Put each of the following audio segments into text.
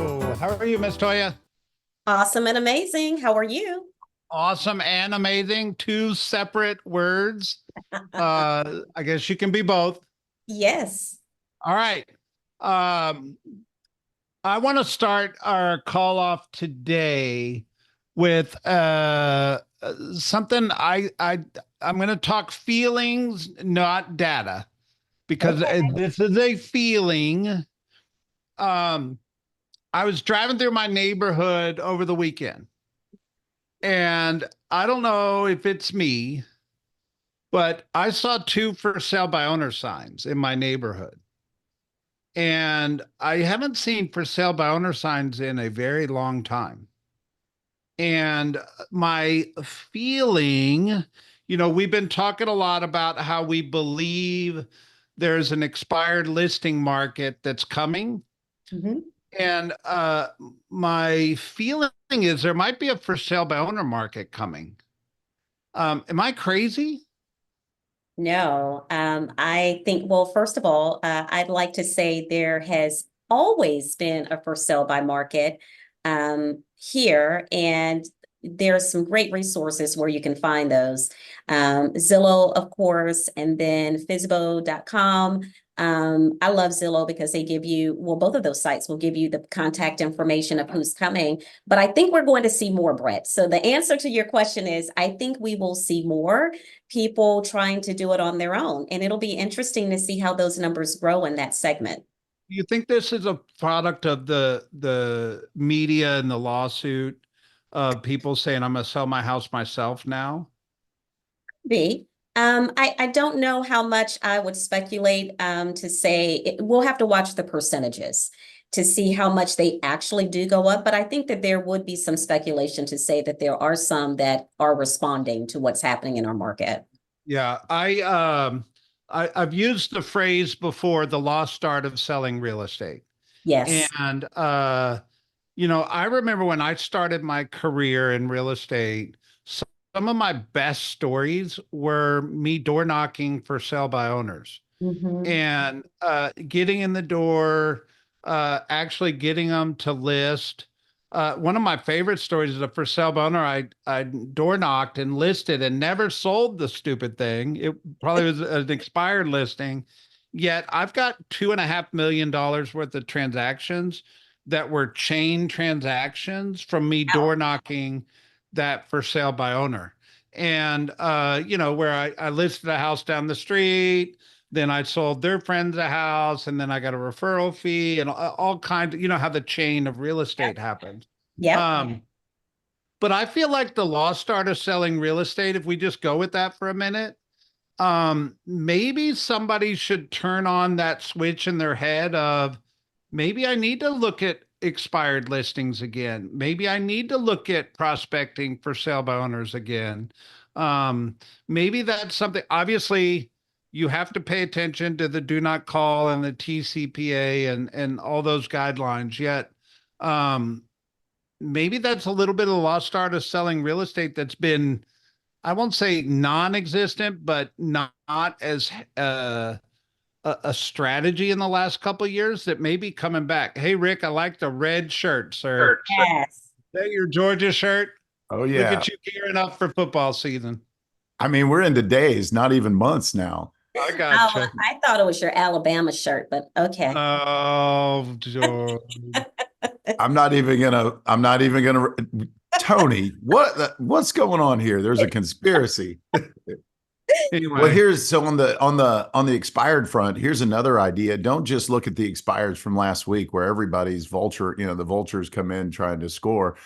Hello. How are you, Miss Toya? Awesome and amazing. How are you? Awesome and amazing. Two separate words. I guess you can be both. Yes. All right. Um, I want to start our call off today with something I'm going to talk feelings, not data, because Okay. this is a feeling. Um, I was driving through my neighborhood over the weekend, and I don't know if it's me, but I saw two for sale by owner signs in my neighborhood. And I haven't seen for sale by owner signs in a very long time. And my feeling, we've been talking a lot about how we believe there's an expired listing market that's coming. Mhm. And my feeling is there might be a for sale by owner market coming. Am I crazy? No, I think, well, first of all, I'd like to say there has always been a for sale by market here, and there's some great resources where you can find those. Zillow, of course, and then Fizbo.com. I love Zillow because they give you, well, both of those sites will give you the contact information of who's coming. But I think we're going to see more, Brett. So the answer to your question is, I think we will see more people trying to do it on their own. And it'll be interesting to see how those numbers grow in that segment. Do you think this is a product of the media and the lawsuit of people saying I'm gonna sell my house myself now? B. I don't know how much I would speculate to say we'll have to watch the percentages to see how much they actually do go up. But I think that there would be some speculation to say that there are some that are responding to what's happening in our market. Yeah, I've used the phrase before, the lost art of selling real estate. Yes. And I remember when I started my career in real estate, some of my best stories were me door knocking for sale by owners Hmm. and getting in the door, actually getting them to list. One of my favorite stories is a for sale by owner. I door knocked and listed and never sold the stupid thing. It probably was an expired listing. Yet I've got $2.5 million worth of transactions that were chain transactions from me door knocking that for sale by owner. And where I listed a house down the street, then I sold their friends a house, and then I got a referral fee and all kinds of, how the chain of real Yep. estate happens. Yep. But I feel like the lost art of selling real estate, if we just go with that for a minute, maybe somebody should turn on that switch in their head of maybe I need to look at expired listings again. Maybe I need to look at prospecting for sale by owners again. Um, Maybe that's something. Obviously, you have to pay attention to the do not call and the TCPA and all those guidelines. Yet, um, maybe that's a little bit of the lost art of selling real estate that's been, I won't say non-existent, but not as a strategy in the last couple of years that may be coming back. Hey, Rick, I like the red shirt, sir. Yes. Is that your Georgia shirt? Oh Look yeah. at you gearing up for football season. I mean, we're into days, not even months now. I Oh, gotcha. I thought it was your Alabama shirt, but okay. Oh, George. I'm not even gonna Tony, what's going on here? There's a conspiracy. Well, Anyway, here's so on the expired front, here's another idea. Don't just look at the expireds from last week where everybody's the vultures come in trying to score.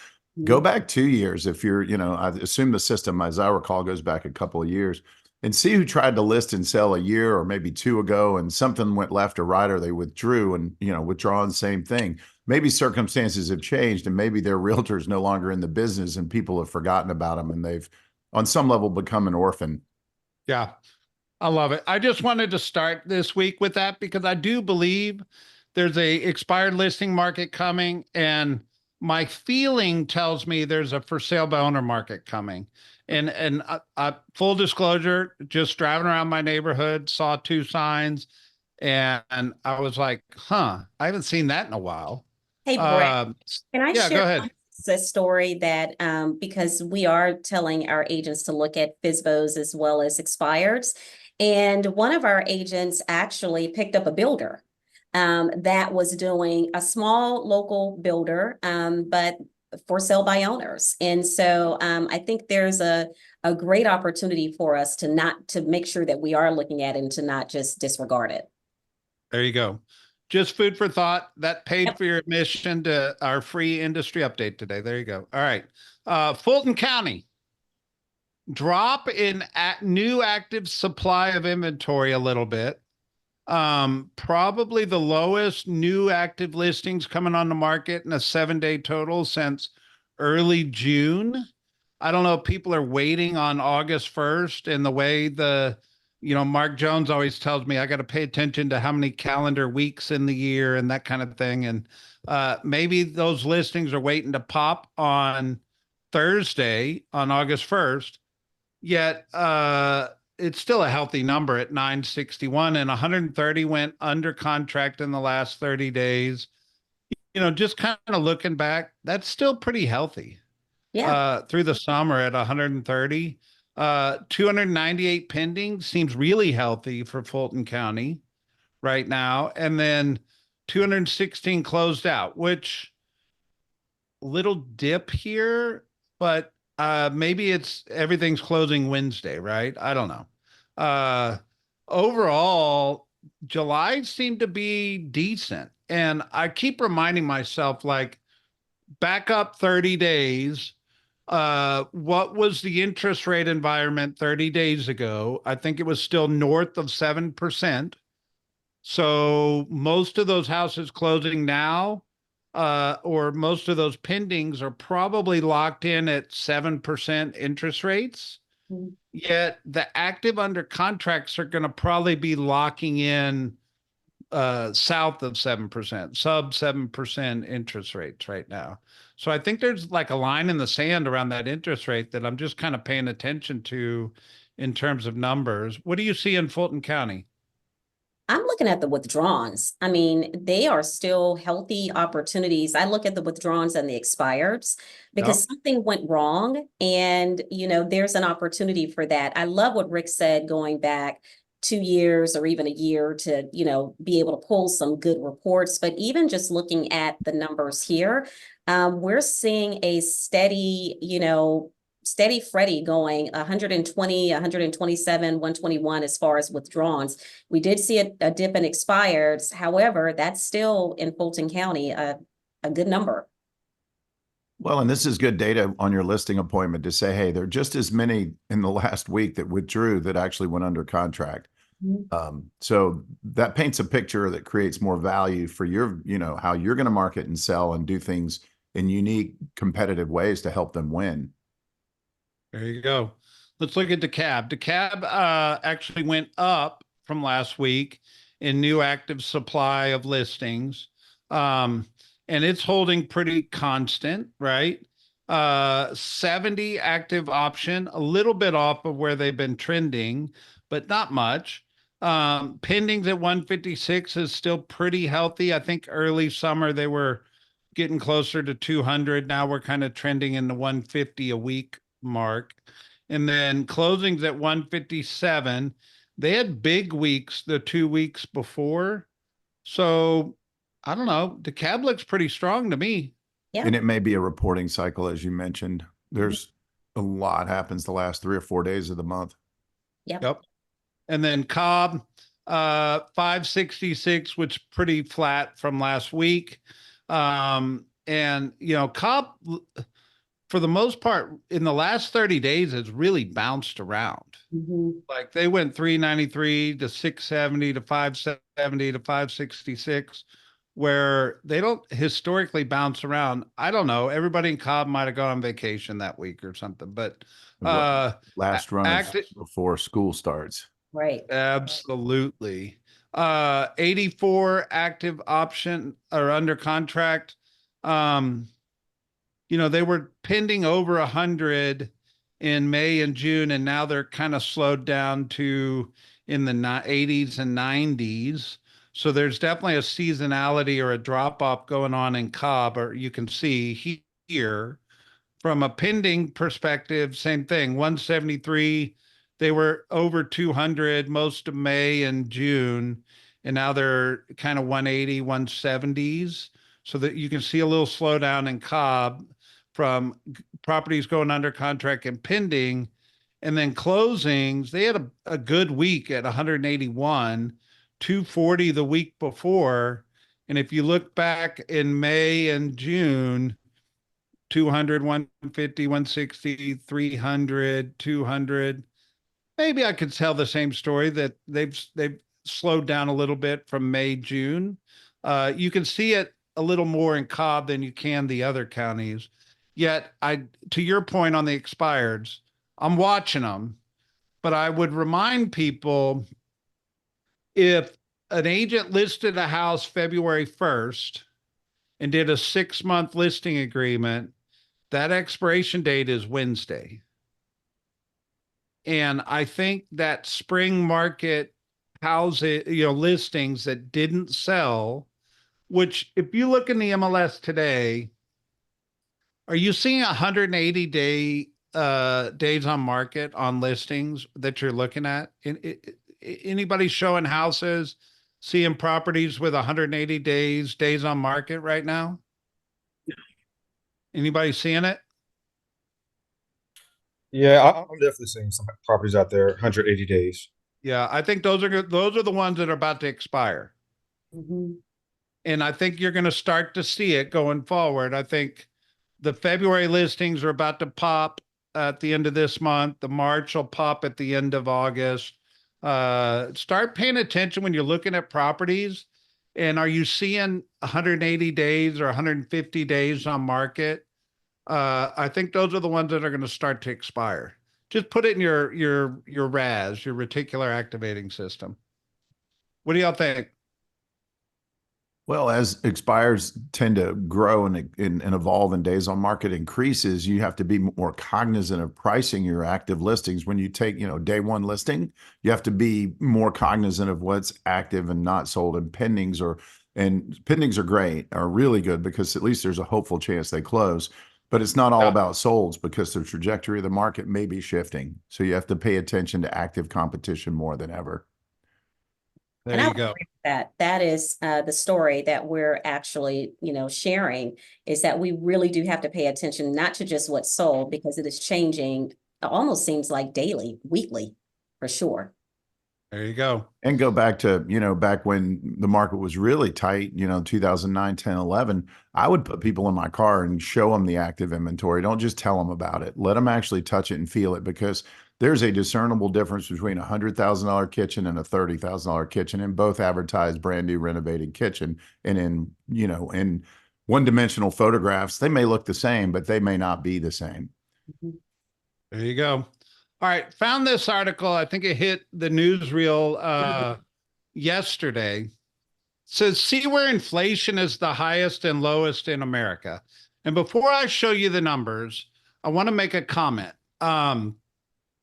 Go back 2 years if you're, I assume the system, as I recall, goes back a couple of years and see who tried to list and sell a year or maybe two ago and something went left or right or they withdrew and, withdrawn, same thing. Maybe circumstances have changed and maybe their realtor's no longer in the business and people have forgotten about them and they've on some level become an orphan. yeah, I love it. I just wanted to start this week with that because I do believe there's a expired listing market coming, and my feeling tells me there's a for sale by owner market coming. And full disclosure, just driving around my neighborhood, saw two signs, and I was like, "Huh, I haven't seen that in a while." Hey, Brett, Um, can I yeah, share go ahead. a story that, because we are telling our agents to look at FISBOs as well as expireds. And one of our agents actually picked up a builder that was doing a small local builder, but for sale by owners. And so I think there's a great opportunity for us to make sure that we are looking at it and to not just disregard it. There you go. Just food for thought. That paid Yep. for your admission to our free industry update today. There you go. All right. Fulton County, drop in new active supply of inventory a little bit. Probably the lowest new active listings coming on the market in a 7-day total since early June. I don't know if people are waiting on August 1st and the way Mark Jones always tells me I got to pay attention to how many calendar weeks in the year and that kind of thing. And maybe those listings are waiting to pop on Thursday on August 1st. Yet it's still a healthy number at 961, and 130 went under contract in the last 30 days. Just kind of looking back, that's still pretty healthy Yeah. through the summer at 130. 298 pending seems really healthy for Fulton County right now. And then 216 closed out, which little dip here, but maybe it's everything's closing Wednesday, right? I don't know. Overall, July seemed to be decent. And I keep reminding myself, like, back up 30 days. What was the interest rate environment 30 days ago? I think it was still north of 7%. So most of those houses closing now, or most of those pendings are probably locked in at 7% interest rates. Mhm. Yet the active under contracts are going to probably be locking in south of 7%, sub 7% interest rates right now. So I think there's like a line in the sand around that interest rate that I'm just kind of paying attention to in terms of numbers. What do you see in Fulton County? I'm looking at the withdrawals. I mean, they are still healthy opportunities. I look at the withdrawals and the expireds because Yep. something went wrong and, there's an opportunity for that. I love what Rick said going back 2 years or even a year to, be able to pull some good reports. But even just looking at the numbers here, we're seeing a steady Freddie going 120, 127, 121 as far as withdrawals. We did see a dip in expireds. However, that's still in Fulton County a good number. Well, and this is good data on your listing appointment to say, hey, there are just as many in the last week that withdrew that actually went under contract. So that paints a picture that creates more value for how you're going to market and sell and do things in unique, competitive ways to help them win. There you go. Let's look at DeKalb. DeKalb actually went up from last week in new active supply of listings. And it's holding pretty constant, right? 70 active option, a little bit off of where they've been trending, but not much. Pendings at 156 is still pretty healthy. I think early summer they were getting closer to 200. Now we're kind of trending in the 150 a week mark. And then closings at 157. They had big weeks the 2 weeks before. So I don't know. The cab looks pretty strong to me. Yeah. And it may be a reporting cycle, as you mentioned. There's a lot happens the last 3 or 4 days of the month. Yep. And then Cobb, 566, which pretty flat from last week. And Cobb, for the most part, in the last 30 days, has really bounced around. Like they went 393 to 670 to 570 to 566, where they don't historically bounce around. I don't know. Everybody in Cobb might have gone on vacation that week or something, but Last run before school starts. Right. Absolutely. 84 active option or under contract. They were pending over 100 in May and June, and now they're kind of slowed down to in the 80s and 90s. So there's definitely a seasonality or a drop off going on in Cobb, or you can see here from a pending perspective, same thing, 173. They were over 200 most of May and June, and now they're kind of 180, 170s. So that you can see a little slowdown in Cobb from properties going under contract and pending. And then closings, they had a good week at 181, 240 the week before. And if you look back in May and June, 200, 150, 160, 300, 200. Maybe I could tell the same story that they've slowed down a little bit from May, June. You can see it a little more in Cobb than you can the other counties. Yet to your point on the expireds, I'm watching them, but I would remind people, if an agent listed a house February 1st and did a 6-month listing agreement, that expiration date is Wednesday. And I think that spring market housing, listings that didn't sell, which if you look in the MLS today, are you seeing 180 days on market on listings that you're looking at? Anybody showing houses, seeing properties with 180 days on market right now? Anybody seeing it? Yeah, I'm definitely seeing some properties out there, 180 days. Yeah, I think those are the ones that are about to expire. Mhm. And I think you're going to start to see it going forward. I think the February listings are about to pop at the end of this month. The March will pop at the end of August. Start paying attention when you're looking at properties. And are you seeing 180 days or 150 days on market? I think those are the ones that are going to start to expire. Just put it in your RAS, your reticular activating system. What do y'all think? Well, as expires tend to grow and evolve and days on market increases, you have to be more cognizant of pricing your active listings. When you take, day one listing, you have to be more cognizant of what's active and not sold. And pendings are great, are really good, because at least there's a hopeful chance they close. But it's not all about solds, because the trajectory of the market may be shifting. So you have to pay attention to active competition more than ever. There And I you would go. agree with that. That is the story that we're actually, sharing, is that we really do have to pay attention, not to just what's sold, because it is changing. It almost seems like daily, weekly, for sure. There you go. And go back to, back when the market was really tight, 2009, 10, 11, I would put people in my car and show them the active inventory. Don't just tell them about it. Let them actually touch it and feel it, because there's a discernible difference between a $100,000 kitchen and a $30,000 kitchen, and both advertise brand new renovated kitchen. And in one-dimensional photographs, they may look the same, but they may not be the same. Mhm. There you go. All right. Found this article. I think it hit the newsreel yesterday. It says, see where inflation is the highest and lowest in America. And before I show you the numbers, I want to make a comment.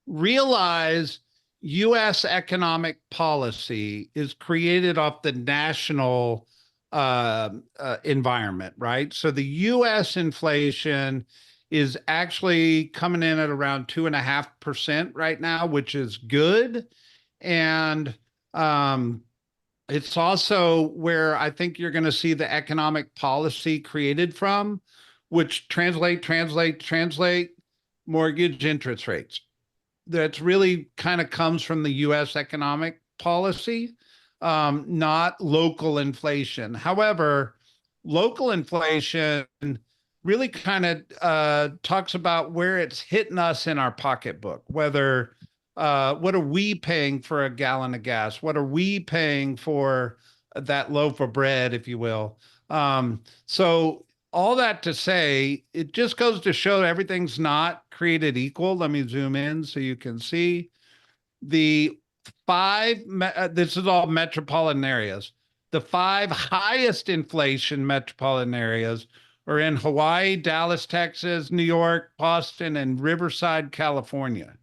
Realize U.S. economic policy is created off the national environment, right? So the U.S. inflation is actually coming in at around 2.5% right now, which is good. And it's also where I think you're going to see the economic policy created from, which translate mortgage interest rates. That's really kind of comes from the U.S. economic policy, not local inflation. However, local inflation really kind of talks about where it's hitting us in our pocketbook, whether what are we paying for a gallon of gas? What are we paying for that loaf of bread, if you will? So all that to say, it just goes to show everything's not created equal. Let me zoom in so you can see the this is all metropolitan areas. The 5 highest inflation metropolitan areas are in Hawaii, Dallas, Texas, New York, Boston, and Riverside, California.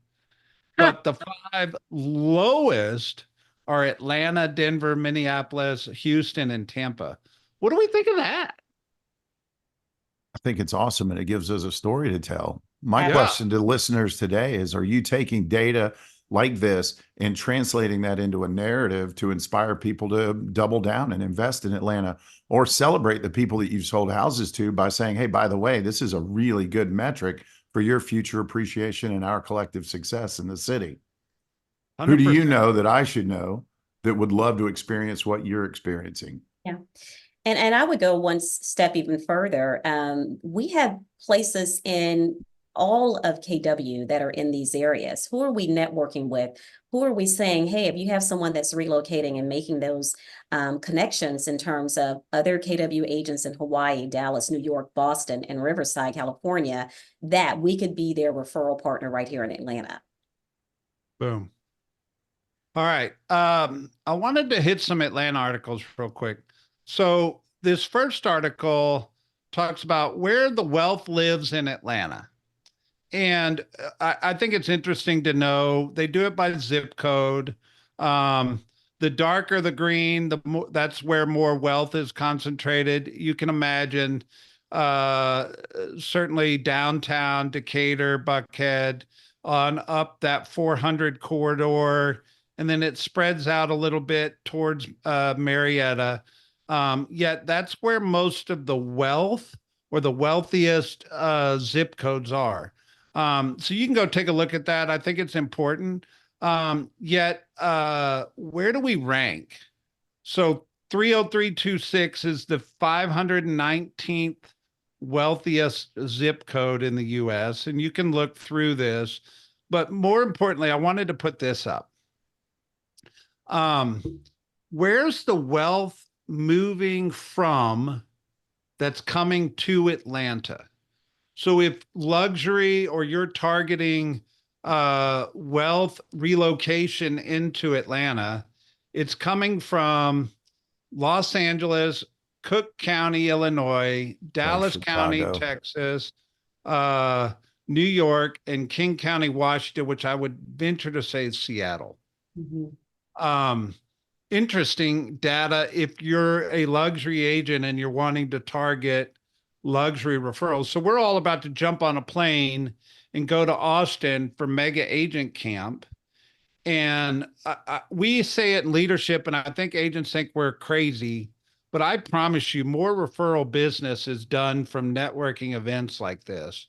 But the 5 lowest are Atlanta, Denver, Minneapolis, Houston, and Tampa. What do we think of that? I think it's awesome, and it gives us a story to tell. My Yeah. question to listeners today is, are you taking data like this and translating that into a narrative to inspire people to double down and invest in Atlanta, or celebrate the people that you've sold houses to by saying, hey, by the way, this is a really good metric for your future appreciation and our collective success in the city? Who do you 100%. know that I should know that would love to experience what you're experiencing? Yeah. And I would go one step even further. We have places in all of KW that are in these areas. Who are we networking with? Who are we saying, hey, if you have someone that's relocating and making those connections in terms of other KW agents in Hawaii, Dallas, New York, Boston, and Riverside, California, that we could be their referral partner right here in Atlanta. Boom. All right. I wanted to hit some Atlanta articles real quick. So this first article talks about where the wealth lives in Atlanta. And I think it's interesting to know they do it by zip code. The darker the green, the more, that's where more wealth is concentrated. You can imagine certainly downtown Decatur, Buckhead, on up that 400 corridor, and then it spreads out a little bit towards Marietta. Yet that's where most of the wealth or the wealthiest zip codes are. So you can go take a look at that. I think it's important. Yet, where do we rank? So 30326 is the 519th wealthiest zip code in the US. And you can look through this. But more importantly, I wanted to put this up. Where's the wealth moving from that's coming to Atlanta? So if luxury, or you're targeting wealth relocation into Atlanta, it's coming from Los Angeles, Cook County, Illinois, Dallas County, Chicago. Texas, New York, and King County, Washington, which I would venture to say is Seattle. Mm-hmm. Interesting data. If you're a luxury agent and you're wanting to target luxury referrals. So we're all about to jump on a plane and go to Austin for mega agent camp. And we say it in leadership, and I think agents think we're crazy, but I promise you more referral business is done from networking events like this.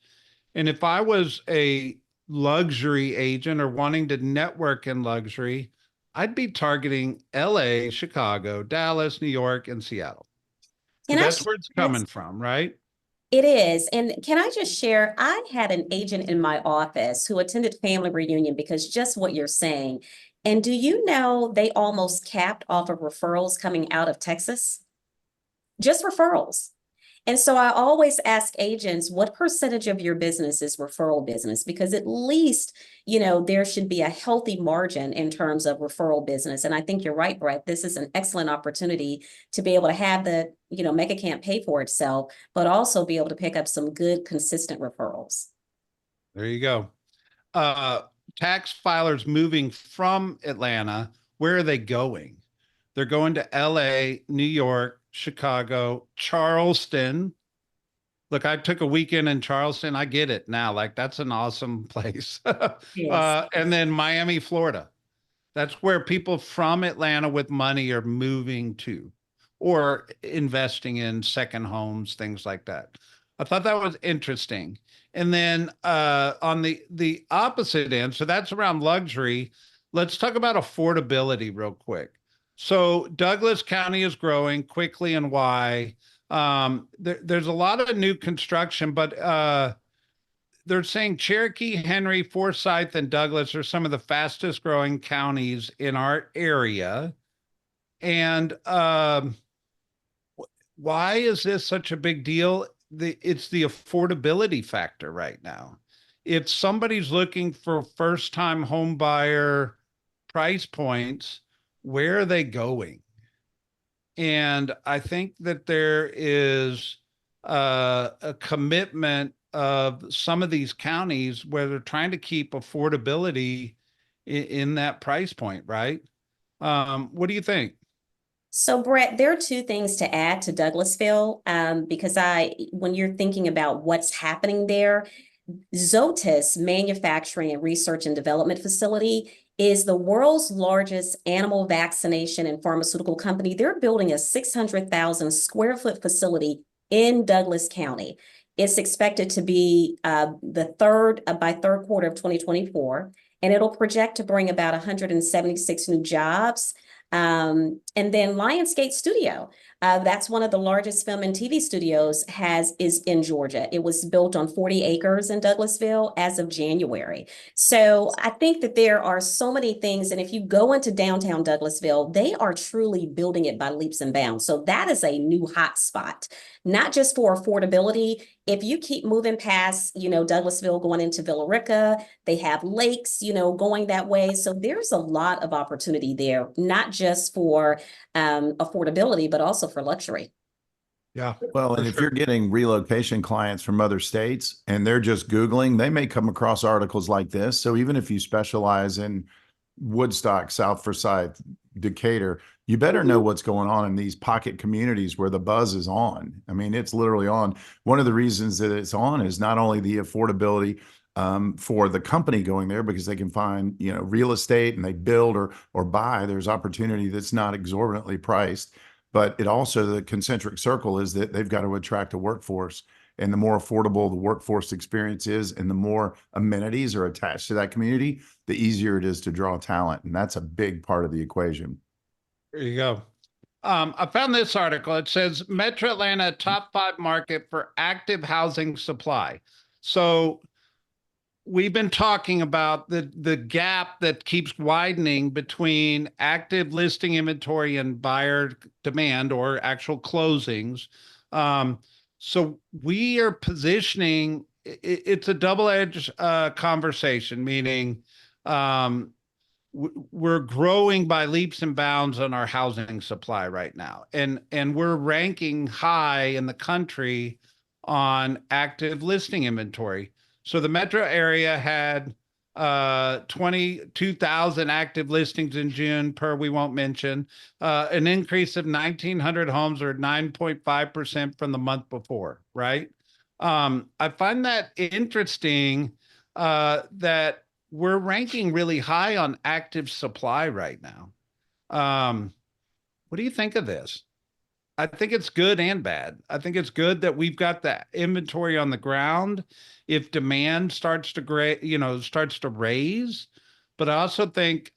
And if I was a luxury agent or wanting to network in luxury, I'd be targeting LA, Chicago, Dallas, New York, and Seattle. That's where it's coming from, right? It is. And can I just share? I had an agent in my office who attended family reunion because just what you're saying. And do you know they almost capped off of referrals coming out of Texas? Just referrals. And so I always ask agents, what percentage of your business is referral business? Because at least, there should be a healthy margin in terms of referral business. And I think you're right, Brett. This is an excellent opportunity to be able to have the, make a camp pay for itself, but also be able to pick up some good, consistent referrals. There you go. Tax filers moving from Atlanta, where are they going? They're going to LA, New York, Chicago, Charleston. Look, I took a weekend in Charleston. I get it now. Like, that's an awesome place. Yes. And then Miami, Florida. That's where people from Atlanta with money are moving to, or investing in second homes, things like that. I thought that was interesting. And then on the opposite end, so that's around luxury. Let's talk about affordability real quick. So Douglas County is growing quickly, and why? There's a lot of new construction, but they're saying Cherokee, Henry, Forsyth, and Douglas are some of the fastest growing counties in our area. And why is this such a big deal? It's the affordability factor right now. If somebody's looking for first-time home buyer price points, where are they going? And I think that there is a commitment of some of these counties where they're trying to keep affordability in that price point, right? What do you think? So, Brett, there are two things to add to Douglasville, because when you're thinking about what's happening there, Zoetis Manufacturing and Research and Development Facility is the world's largest animal vaccination and pharmaceutical company. They're building a 600,000 square foot facility in Douglas County. It's expected to be by third quarter of 2024, and it'll project to bring about 176 new jobs. And then Lionsgate Studio, that's one of the largest film and TV studios is in Georgia. It was built on 40 acres in Douglasville as of January. So I think that there are so many things. And if you go into downtown Douglasville, they are truly building it by leaps and bounds. So that is a new hot spot, not just for affordability. If you keep moving past, Douglasville going into Villa Rica, they have lakes, going that way. So there's a lot of opportunity there, not just for affordability, but also for luxury. Yeah. Well, and if you're getting relocation clients from other states and they're just Googling, they may come across articles like this. So even if you specialize in Woodstock, South Forsyth, Decatur, you better know what's going on in these pocket communities where the buzz is on. I mean, it's literally on. One of the reasons that it's on is not only the affordability for the company going there, because they can find, real estate and they build or buy. There's opportunity that's not exorbitantly priced. But it also, the concentric circle is that they've got to attract a workforce. And the more affordable the workforce experience is and the more amenities are attached to that community, the easier it is to draw talent. And that's a big part of the equation. There you go. I found this article. It says Metro Atlanta top 5 market for active housing supply. So we've been talking about the gap that keeps widening between active listing inventory and buyer demand or actual closings. So we are positioning, it's a double-edged conversation, meaning we're growing by leaps and bounds on our housing supply right now. And we're ranking high in the country on active listing inventory. So the metro area had 22,000 active listings in June per we won't mention, an increase of 1,900 homes or 9.5% from the month before, right? I find that interesting that we're ranking really high on active supply right now. What do you think of this? I think it's good and bad. I think it's good that we've got that inventory on the ground. If demand starts to raise, but I also think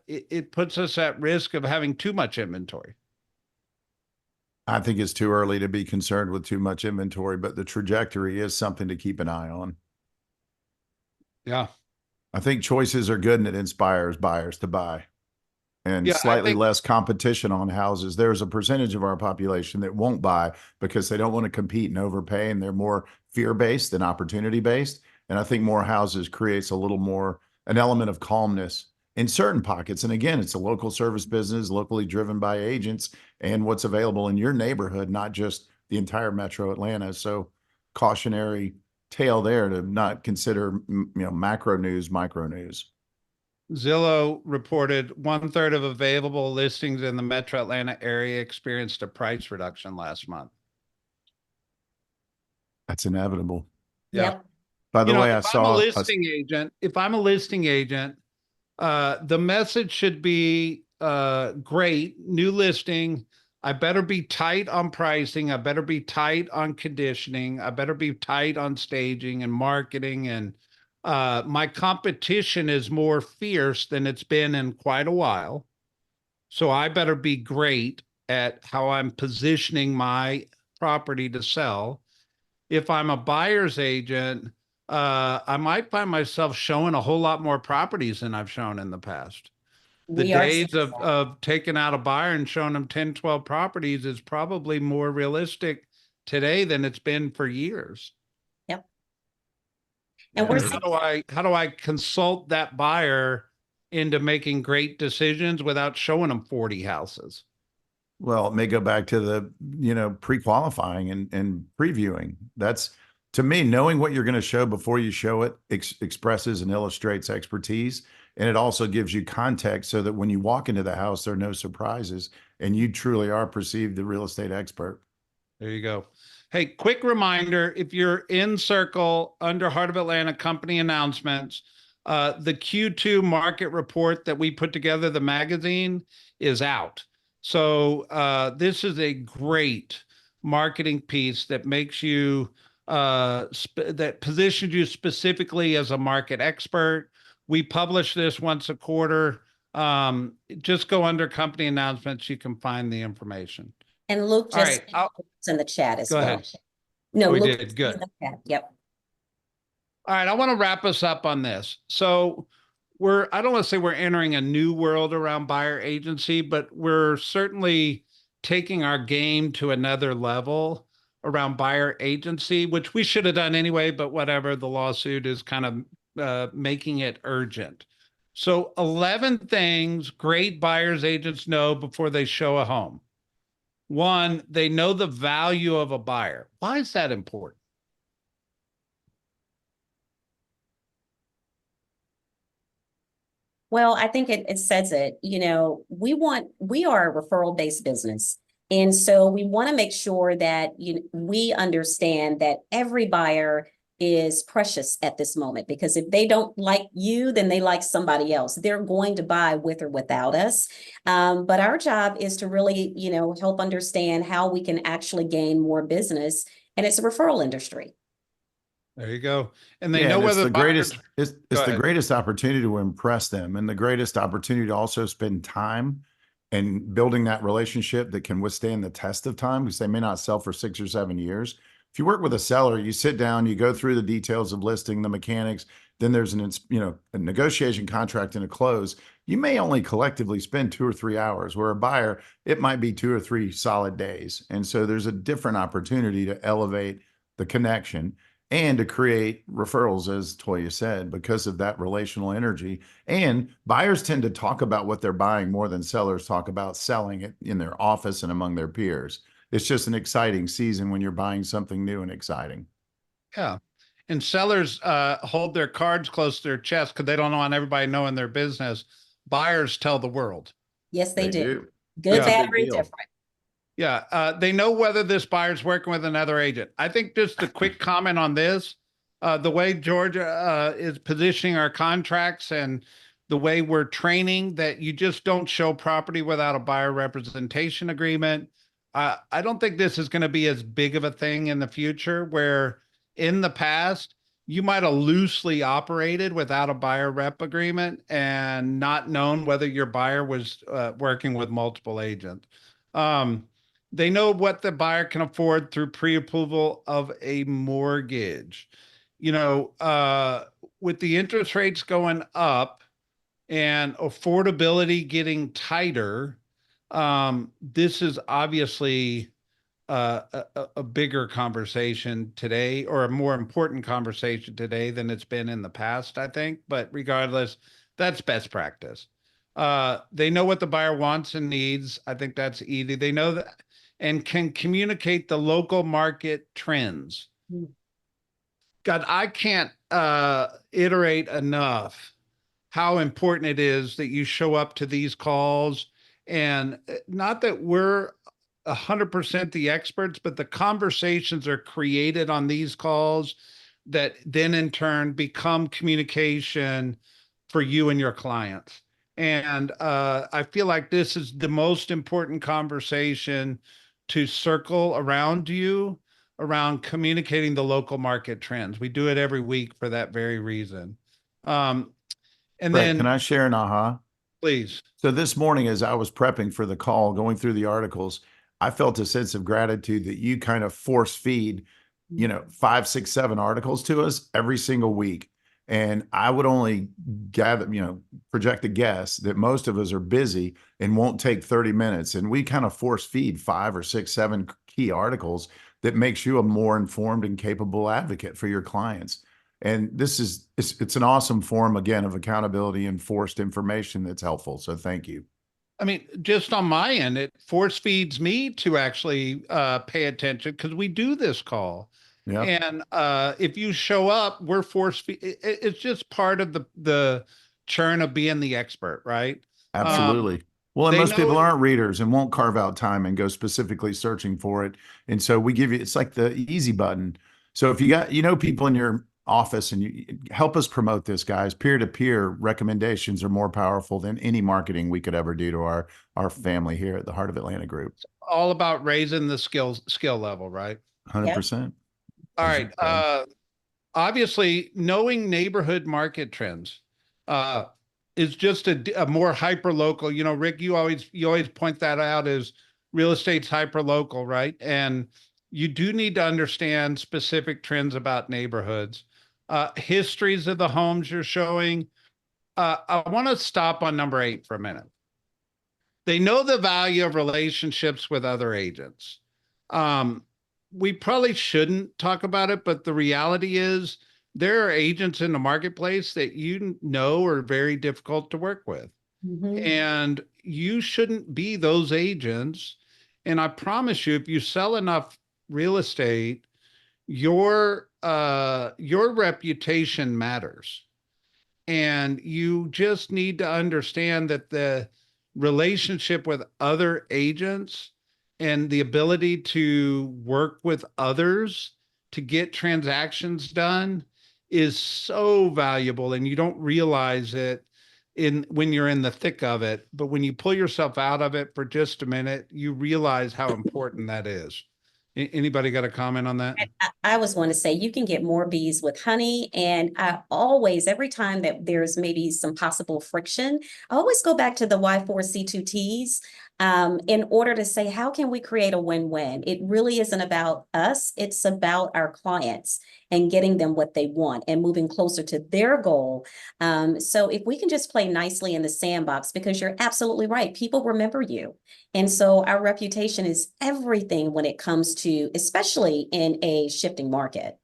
it puts us at risk of having too much inventory. I think it's too early to be concerned with too much inventory, but the trajectory is something to keep an eye on. Yeah. I think choices are good and it inspires buyers to buy. And slightly less competition on houses. There's a percentage of our population that won't buy because they don't want to compete and overpay, and they're more fear-based than opportunity-based. And I think more houses creates a little more, an element of calmness in certain pockets. And again, it's a local service business, locally driven by agents and what's available in your neighborhood, not just the entire metro Atlanta. So cautionary tale there to not consider, macro news, micro news. Zillow reported 1/3 of available listings in the metro Atlanta area experienced a price reduction last month. That's inevitable. Yeah. Yep. By the way, if I'm a listing agent, the message should be great, new listing. I better be tight on pricing. I better be tight on conditioning. I better be tight on staging and marketing. And my competition is more fierce than it's been in quite a while. So I better be great at how I'm positioning my property to sell. If I'm a buyer's agent, I might find myself showing a whole lot more properties than I've shown in the past. The We are days seeing that. of taking out a buyer and showing them 10, 12 properties is probably more realistic today than it's been for years. Yep. And we're And how do I consult that buyer into making great decisions without showing them 40 houses? Well, it may go back to the, pre-qualifying and previewing. That's to me, knowing what you're going to show before you show it expresses and illustrates expertise. And it also gives you context so that when you walk into the house, there are no surprises and you truly are perceived the real estate expert. There you go. Hey, quick reminder, if you're in Circle under Heart of Atlanta company announcements, the Q2 market report that we put together, the magazine, is out. So this is a great marketing piece that makes you, that positions you specifically as a market expert. We publish this once a quarter. Just go under company announcements. You can find the information. And Luke All just right, it's in the chat as go well. ahead. No, We Luke did. is Good. in the chat. Yep. All right, I want to wrap us up on this. So I don't want to say we're entering a new world around buyer agency, but we're certainly taking our game to another level around buyer agency, which we should have done anyway, but whatever, the lawsuit is kind of making it urgent. So 11 things great buyers agents know before they show a home. One, they know the value of a buyer. Why is that important? Well, I think it says it. You know, we are a referral-based business. And so we want to make sure that we understand that every buyer is precious at this moment, because if they don't like you, then they like somebody else. They're going to buy with or without us. But our job is to really, help understand how we can actually gain more business. And it's a referral industry. There you go. And they Yeah, know and whether it's the buyers. greatest, it's Go the ahead. greatest opportunity to impress them and the greatest opportunity to also spend time and building that relationship that can withstand the test of time, because they may not sell for 6 or 7 years. If you work with a seller, you sit down, you go through the details of listing, the mechanics, then there's a negotiation contract and a close. You may only collectively spend 2 or 3 hours, where a buyer, it might be 2 or 3 solid days. And so there's a different opportunity to elevate the connection and to create referrals, as Toya said, because of that relational energy. And buyers tend to talk about what they're buying more than sellers talk about selling it in their office and among their peers. It's just an exciting season when you're buying something new and exciting. Yeah. And sellers hold their cards close to their chest because they don't want everybody knowing their business. Buyers tell the world. Yes, they do. Good, That's a bad, big or deal. indifferent. Yeah. They know whether this buyer's working with another agent. I think just a quick comment on this, the way Georgia is positioning our contracts and the way we're training, that you just don't show property without a buyer representation agreement. I don't think this is going to be as big of a thing in the future, where in the past, you might have loosely operated without a buyer rep agreement and not known whether your buyer was working with multiple agents. They know what the buyer can afford through pre-approval of a mortgage. With the interest rates going up and affordability getting tighter, this is obviously a bigger conversation today, or a more important conversation today than it's been in the past, I think. But regardless, that's best practice. They know what the buyer wants and needs. I think that's easy. They know that and can communicate the local market trends. God, I can't iterate enough how important it is that you show up to these calls, and not that we're 100% the experts, but the conversations are created on these calls that then in turn become communication for you and your clients. And I feel like this is the most important conversation to circle around you, around communicating the local market trends. We do it every week for that very reason. And Brett, can then I share an aha? please. So this morning, as I was prepping for the call, going through the articles, I felt a sense of gratitude that you kind of force feed, 5, 6, 7 articles to us every single week. And I would only gather, project a guess that most of us are busy and won't take 30 minutes. And we kind of force feed 5 or 6, 7 key articles that makes you a more informed and capable advocate for your clients. And it's an awesome form, again, of accountability and forced information that's helpful. So thank you. I mean, just on my end, it force feeds me to actually pay attention, because we do this call. Yeah, And if you show up, we're it's just part of the churn of being the expert, right? absolutely. Well, and They most people know. aren't readers and won't carve out time and go specifically searching for it. And so we give you, it's like the easy button. So if you got, people in your office, and you help us promote this, guys, peer-to-peer recommendations are more powerful than any marketing we could ever do to our family here at the Heart of Atlanta Group. All about raising the skill level, right? 100%. All right. Obviously, knowing neighborhood market trends uh, is just a more hyper local. Rick, you always point that out as real estate's hyper local, right? And you do need to understand specific trends about neighborhoods, histories of the homes you're showing. I want to stop on number 8 for a minute. They know the value of relationships with other agents. Um, we probably shouldn't talk about it, but the reality is there are agents in the marketplace that are very difficult to work with. And you shouldn't be those agents. And I promise you, if you sell enough real estate, your reputation matters. And you just need to understand that the relationship with other agents and the ability to work with others to get transactions done is so valuable. And you don't realize it when you're in the thick of it. But when you pull yourself out of it for just a minute, you realize how important that is. Anybody got a comment on that? I was going to say you can get more bees with honey. And I always, every time that there's maybe some possible friction, I always go back to the Y4C2Ts in order to say, how can we create a win-win? It really isn't about us. It's about our clients and getting them what they want and moving closer to their goal. So if we can just play nicely in the sandbox, because you're absolutely right, people remember you. And so our reputation is everything when it comes to, especially in a shifting market.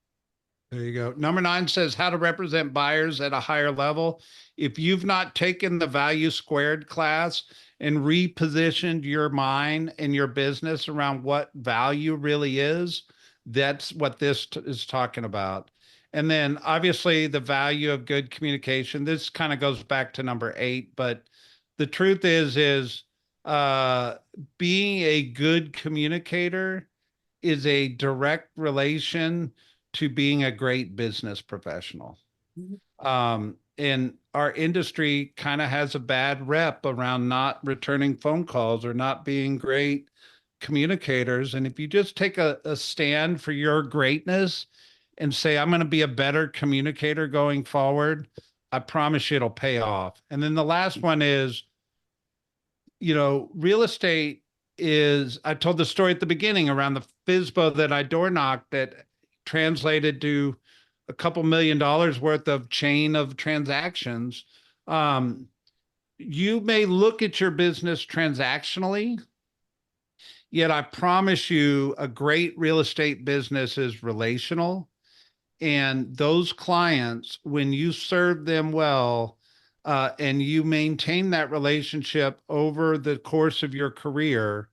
There you go. Number 9 says how to represent buyers at a higher level. If you've not taken the value squared class and repositioned your mind and your business around what value really is, that's what this is talking about. And then obviously the value of good communication. This kind of goes back to number 8, but the truth is uh, being a good communicator is a direct relation to being a great business professional. And our industry kind of has a bad rep around not returning phone calls or not being great communicators. And if you just take a stand for your greatness and say, I'm going to be a better communicator going forward, I promise you it'll pay off. And then the last one is, real estate is, I told the story at the beginning around the FISBO that I door knocked that translated to a couple $1 million worth of chain of transactions. You may look at your business transactionally, yet I promise you a great real estate business is relational. And those clients, when you serve them well, and you maintain that relationship over the course of your career,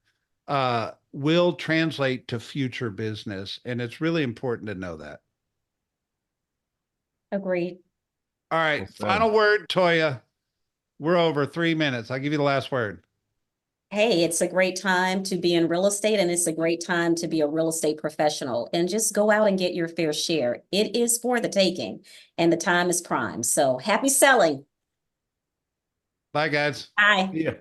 will translate to future business. And it's really important to know that. Agreed. All right. Well said. Final word, Toya. We're over 3 minutes. I'll give you the last word. Hey, it's a great time to be in real estate, and it's a great time to be a real estate professional, and just go out and get your fair share. It is for the taking, and the time is prime. So happy selling. Bye, guys. Bye. Yeah.